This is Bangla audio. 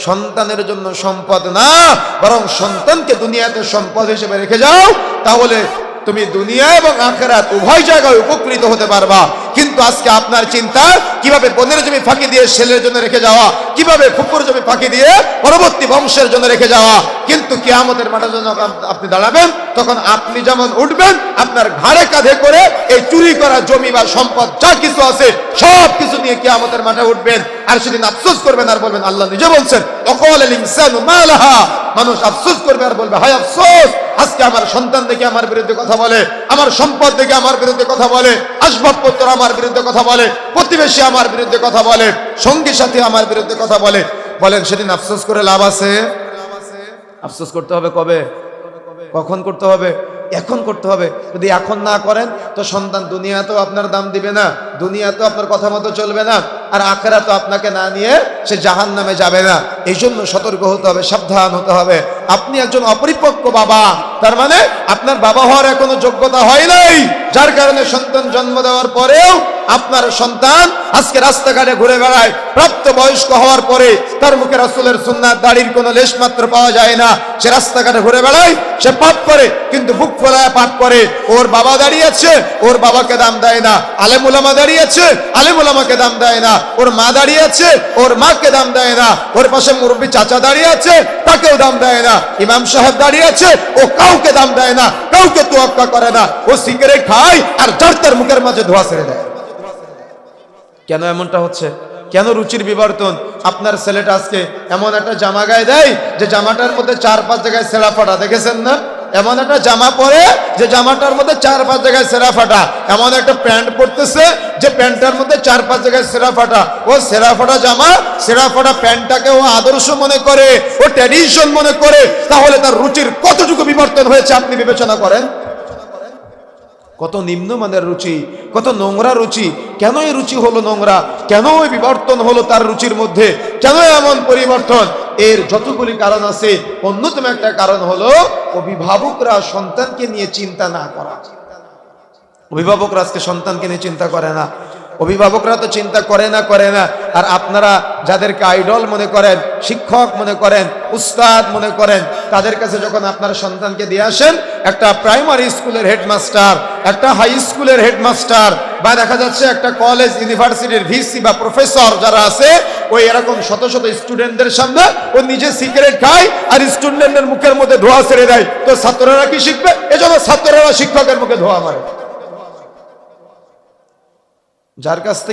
সন্তানের জন্য সম্পদ না, বরং সন্তানকে দুনিয়াতে সম্পদ হিসেবে রেখে যাও, তাহলে তুমি দুনিয়া এবং আখিরাত উভয় জায়গায় উপকৃত হতে পারবা। কিন্তু আজকে আপনার চিন্তা কিভাবে বোনের জমি ফাঁকি দিয়ে ছেলের জন্য রেখে যাওয়া, কিভাবে ফুপুর জমি ফাঁকি দিয়ে পরবর্তী বংশের জন্য রেখে যাওয়া। কিন্তু কিয়ামতের মাঠে যখন আপনি দাঁড়াবেন, তখন আপনি যেমন উঠবেন, আপনার ঘাড়ে কাঁধে করে এই চুরি করা জমি বা সম্পদ যা কিছু আছে সব কিছু নিয়ে কিয়ামতের মাঠে উঠবেন। আর সেদিন আফসোস করবেন আর বলবেন, আল্লাহ নিজে বলছেন, ওয়াকালাল ইনসানু মা লাহা, মানুষ আফসোস করবে আর বলবে, হায় আফসোস, আজকে আমার সন্তান দেখে আমার বিরুদ্ধে কথা বলে, আমার সম্পদ দেখে আমার বিরুদ্ধে কথা বলে, আসবাবপত্র আমার বিরুদ্ধে কথা বলে, প্রতিবেশী আমার বিরুদ্ধে কথা বলে, সঙ্গী সাথী আমার বিরুদ্ধে কথা বলে। বলেন সেদিন আফসোস করে লাভ আছে? আফসোস করতে হবে কবে? কখন করতে হবে? এখন করতে হবে। যদি এখন না করেন তো সন্তান দুনিয়াতেও আপনার দাম দিবে না, দুনিয়াতেও আপনার কথা মতো চলবে না, আর আখিরাতে আপনাকে না নিয়ে সে জাহান্নামে যাবে না। এই জন্য সতর্ক হতে হবে, সাবধান হতে হবে। আপনি একজন অপরিপক্ক বাবা, তার মানে আপনার বাবা হওয়ার এখনো যোগ্যতা হয় নাই, যার কারণে সন্তান জন্ম দেওয়ার পরেও আপনার সন্তান আজকে রাস্তাঘাটে ঘুরে বেড়ায়। প্রাপ্ত বয়স্ক হওয়ার পরে তার মুখে রাসূলের সুন্নাত দাড়ির কোনো লেশ মাত্র পাওয়া যায় না, সে রাস্তাঘাটে ঘুরে বেড়ায়, সে পাপ করে, কিন্তু বুক ফোলায় পাপ করে। ওর বাবা দাঁড়িয়েছে, ওর বাবাকে দাম দেয় না। আলেম উলামা দাঁড়িয়েছে, আলেম উলামাকে দাম দেয় না। ওর মা দাঁড়িয়েছে, ওর মাকে দাম দেয় না। ওর পাশে মুরব্বী চাচা দাঁড়িয়ে আছে, তাকেও দাম দেয় না। ইমাম সাহেব দাঁড়িয়ে আছে, ও কাউকে দাম দেয় না, কাউকে তোয়াক্কা করে না। ও সিগারেট খায় আর যার তার মুখের মাঝে ধোঁয়া ছেড়ে দেয়। কেন এমনটা হচ্ছে? কেন রুচির বিবর্তন? আপনার ছেলেটা আজকে এমন একটা জামা গায়ে দেয় যে জামাটার মধ্যে 4-5 জায়গায় ছেঁড়া ফাটা, দেখেছেন না? এমন একটা জামা পরে যে জামাটার মধ্যে 4-5 জায়গায় ছেঁড়া ফাটা। এমন একটা প্যান্ট পরতেছে যে প্যান্টটার মধ্যে 4-5 জায়গায় ছেঁড়া ফাটা। ও ছেঁড়া ফাটা জামা, ছেঁড়া ফাটা প্যান্টটাকে ও আদর্শ মনে করে, ও ট্র্যাডিশন মনে করে। তাহলে তার রুচির কতটুকু বিবর্তন হয়েছে আপনি বিবেচনা করেন। কত নিম্নমানের রুচি, কত নোংরা রুচি। কেন এই রুচি হলো নোংরা? কেন ওই বিবর্তন হলো তার রুচির মধ্যে? কেন এমন পরিবর্তন? এর যতগুলি কারণ আছে, অন্যতম একটা কারণ হলো অভিভাবকরা সন্তানকে নিয়ে চিন্তা না করা। অভিভাবকরা আজকে সন্তানকে নিয়ে চিন্তা করে না। অভিভাবকরা তো চিন্তা করে না। আর আপনারা যাদেরকে আইডল মনে করেন, শিক্ষক মনে করেন, উস্তাদ মনে করেন, তাদের কাছে যখন আপনার সন্তানকে দিয়ে আসেন, একটা প্রাইমারি স্কুলের হেডমাস্টার, একটা হাই স্কুলের হেডমাস্টার, বা দেখা যাচ্ছে একটা কলেজ ইউনিভার্সিটির ভিসি বা প্রফেসর যারা আছে, ওই এরকম শত শত স্টুডেন্টদের সামনে ও নিজে সিগারেট খায় আর স্টুডেন্টের মুখের মধ্যে ধোঁয়া ছেড়ে দেয়, তো ছাত্ররা কি শিখবে? এজন্য ছাত্ররা শিক্ষকের মুখে ধোঁয়া মারে। যার কাছ থেকে